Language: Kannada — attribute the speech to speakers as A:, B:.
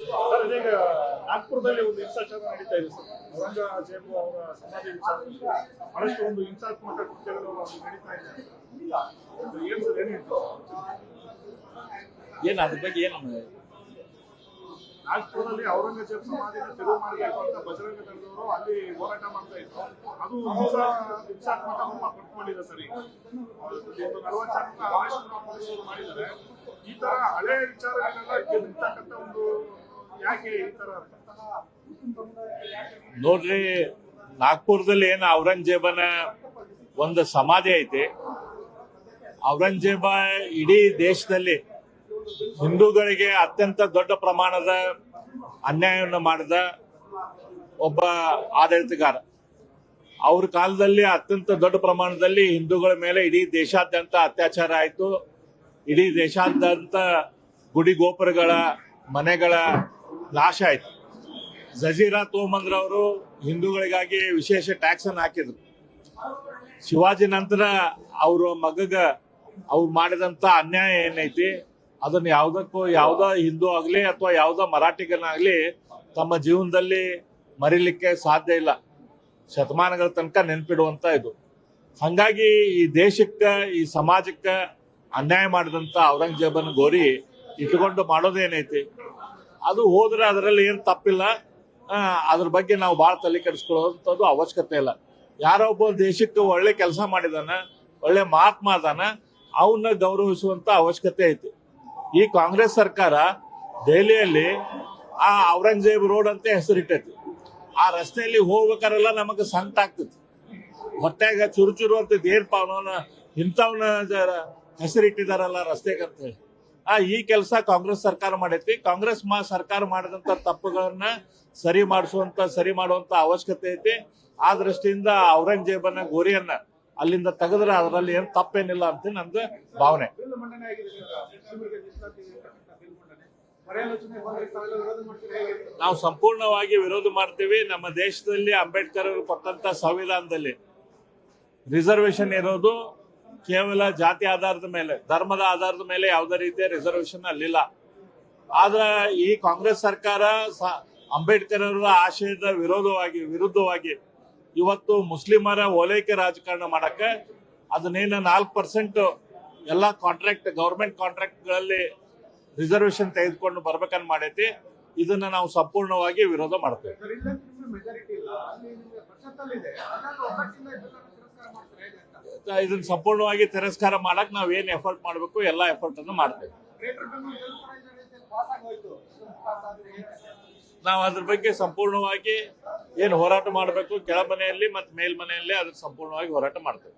A: ಸರ್ ಇದೀಗ ನಾಗ್ಪುರದಲ್ಲಿ ಒಂದು ಹಿಂಸಾಚಾರ ನಡೀತಾ ಇದೆ ಸರ್. ಔರಂಗಜೇಬು ಅವರ ಸಮಾಧಿ ವಿಚಾರದಲ್ಲಿ ಬಹಳಷ್ಟು ಒಂದು ಹಿಂಸಾತ್ಮಕ ಕೃತ್ಯಗಳು ನಡೀತಾ ಇದೆ. ಏನ್ ಸರ್ ಏನಿತ್ತು
B: ಏನು ಅದ್ರ ಬಗ್ಗೆ ಏನು
A: ನಾಗ್ಪುರದಲ್ಲಿ ಔರಂಗಜೇಬ್ ಸಮಾಧಿನ ತೆರವು ಮಾಡಬೇಕು ಅಂತ ಬಜರಂಗ ದಳದವರು ಅಲ್ಲಿ ಹೋರಾಟ ಮಾಡ್ತಾ ಇದ್ರು. ಅದು ಹಿಂಸಾತ್ಮಕ ರೂಪ ಪಡ್ಕೊಂಡಿದೆ ಸರ್. ಈಗ ಒಂದು 40 ಜನ ಅರೆಸ್ಟ್ ಪೊಲೀಸರು ಮಾಡಿದ್ದಾರೆ. ಈ ತರ ಹಳೆ ವಿಚಾರಗಳೆಲ್ಲ ಗೆಲ್ಲಿರ್ತಕ್ಕಂಥ ಒಂದು ಯಾಕೆ ಈ ತರ
B: ನೋಡ್ರಿ, ನಾಗ್ಪುರದಲ್ಲಿ ಏನು ಔರಂಗಜೇಬನ ಒಂದು ಸಮಾಧಿ ಐತಿ. ಔರಂಗಜೇಬ ಇಡೀ ದೇಶದಲ್ಲಿ ಹಿಂದೂಗಳಿಗೆ ಅತ್ಯಂತ ದೊಡ್ಡ ಪ್ರಮಾಣದ ಅನ್ಯಾಯವನ್ನು ಮಾಡಿದ ಒಬ್ಬ ಆಡಳಿತಗಾರ. ಅವ್ರ ಕಾಲದಲ್ಲಿ ಅತ್ಯಂತ ದೊಡ್ಡ ಪ್ರಮಾಣದಲ್ಲಿ ಹಿಂದೂಗಳ ಮೇಲೆ ಇಡೀ ದೇಶಾದ್ಯಂತ ಅತ್ಯಾಚಾರ ಆಯಿತು. ಇಡೀ ದೇಶಾದ್ಯಂತ ಗುಡಿ ಗೋಪುರಗಳ ಮನೆಗಳ ನಾಶ ಆಯಿತು. ಜಜೀರಾ ತೋಮಂದ್ರವರು ಹಿಂದೂಗಳಿಗಾಗಿ ವಿಶೇಷ ಟ್ಯಾಕ್ಸ್ ಅನ್ನು ಹಾಕಿದ್ರು. ಶಿವಾಜಿ ನಂತರ ಅವ್ರ ಮಗಗ ಅವ್ರು ಮಾಡಿದಂತ ಅನ್ಯಾಯ ಏನೈತಿ ಅದನ್ನ ಯಾವುದೋ ಹಿಂದೂ ಆಗ್ಲಿ ಅಥವಾ ಯಾವುದೋ ಮರಾಠಿಗನಾಗ್ಲಿ ತಮ್ಮ ಜೀವನದಲ್ಲಿ ಮರಿಲಿಕ್ಕೆ ಸಾಧ್ಯ ಇಲ್ಲ. ಶತಮಾನಗಳ ತನಕ ನೆನ್ಪಿಡುವಂತ ಇದು. ಹಂಗಾಗಿ ಈ ದೇಶಕ್ಕೆ ಈ ಸಮಾಜಕ್ಕೆ ಅನ್ಯಾಯ ಮಾಡಿದಂತ ಔರಂಗಜೇಬನ ಗೋರಿ ಇಟ್ಕೊಂಡು ಮಾಡೋದೇನೈತಿ ಅದು ಹೋದ್ರೆ ಅದರಲ್ಲಿ ಏನು ತಪ್ಪಿಲ್ಲ. ಅದ್ರ ಬಗ್ಗೆ ನಾವು ಬಹಳ ತಲೆ ಕೆಡಿಸ್ಕೊಳ್ಳೋಂಥದ್ದು ಅವಶ್ಯಕತೆ ಇಲ್ಲ. ಯಾರೋ ಒಬ್ಬ ದೇಶಕ್ಕೆ ಒಳ್ಳೆ ಕೆಲಸ ಮಾಡಿದಾನ, ಒಳ್ಳೆ ಮಹಾತ್ಮ ಅದಾನ, ಅವನ್ನ ಗೌರವಿಸುವಂತ ಅವಶ್ಯಕತೆ ಐತಿ. ಈ ಕಾಂಗ್ರೆಸ್ ಸರ್ಕಾರ ದೆಹಲಿಯಲ್ಲಿ ಆ ಔರಂಗಜೇಬ್ ರೋಡ್ ಅಂತ ಹೆಸರಿಟ್ಟೈತಿ. ಆ ರಸ್ತೆಯಲ್ಲಿ ಹೋಗ್ಬೇಕಾರೆಲ್ಲ ನಮಗೆ ಸಂಕಟ ಆಗ್ತೈತಿ. ಹೊಟ್ಟೆಗ ಚುರುಚುರು ಅಂತ ಏನಪ್ಪ ಅವನ ಇಂಥವನ್ನ ಹೆಸರಿಟ್ಟಿದಾರಲ್ಲ ರಸ್ತೆಗೆ ಅಂತ ಹೇಳಿ. ಈ ಕೆಲಸ ಕಾಂಗ್ರೆಸ್ ಸರ್ಕಾರ ಮಾಡೈತಿ. ಕಾಂಗ್ರೆಸ್ ಸರ್ಕಾರ ಮಾಡಿದಂತ ತಪ್ಪುಗಳನ್ನ ಸರಿ ಮಾಡುವಂತ ಅವಶ್ಯಕತೆ ಐತಿ. ಆ ದೃಷ್ಟಿಯಿಂದ ಔರಂಗಜೇಬನ ಗೋರಿಯನ್ನ ಅಲ್ಲಿಂದ ತೆಗೆದ್ರೆ ಅದರಲ್ಲಿ ಏನು ತಪ್ಪೇನಿಲ್ಲ ಅಂತ ನಂದು ಭಾವನೆ. ನಾವು ಸಂಪೂರ್ಣವಾಗಿ ವಿರೋಧ ಮಾಡ್ತೀವಿ. ನಮ್ಮ ದೇಶದಲ್ಲಿ ಅಂಬೇಡ್ಕರ್ ಅವರು ಕೊಟ್ಟಂತ ಸಂವಿಧಾನದಲ್ಲಿ ರಿಸರ್ವೇಶನ್ ಇರೋದು ಕೇವಲ ಜಾತಿ ಆಧಾರದ ಮೇಲೆ, ಧರ್ಮದ ಆಧಾರದ ಮೇಲೆ ಯಾವುದೇ ರೀತಿಯ ರಿಸರ್ವೇಶನ್ ಅಲ್ಲಿಲ್ಲ. ಆದ್ರೆ ಈ ಕಾಂಗ್ರೆಸ್ ಸರ್ಕಾರ ಅಂಬೇಡ್ಕರ್ ಅವರ ಆಶಯದ ವಿರುದ್ಧವಾಗಿ ಇವತ್ತು ಮುಸ್ಲಿಮರ ಓಲೈಕೆ ರಾಜಕಾರಣ ಮಾಡಕ್ಕೆ ಅದನ್ನೇನು 4% ಎಲ್ಲ ಗವರ್ಮೆಂಟ್ ಕಾಂಟ್ರಾಕ್ಟ್ಗಳಲ್ಲಿ ರಿಸರ್ವೇಶನ್ ತೆಗೆದುಕೊಂಡು ಬರ್ಬೇಕಂತ ಮಾಡೈತಿ. ಇದನ್ನ ನಾವು ಸಂಪೂರ್ಣವಾಗಿ ವಿರೋಧ ಮಾಡ್ತೇವೆ. ಇದನ್ನ ಸಂಪೂರ್ಣವಾಗಿ ತಿರಸ್ಕಾರ ಮಾಡಕ್ ನಾವ್ ಏನ್ ಎಫರ್ಟ್ ಮಾಡ್ಬೇಕು ಎಲ್ಲ ಎಫರ್ಟ್ ಅನ್ನು ಮಾಡ್ತೇವೆ. ನಾವು ಅದ್ರ ಬಗ್ಗೆ ಸಂಪೂರ್ಣವಾಗಿ ಏನ್ ಹೋರಾಟ ಮಾಡಬೇಕು ಕೆಳಮನೆಯಲ್ಲಿ ಮತ್ತು ಮೇಲ್ಮನೆಯಲ್ಲಿ ಅದ್ರ ಸಂಪೂರ್ಣವಾಗಿ ಹೋರಾಟ ಮಾಡ್ತೇವೆ.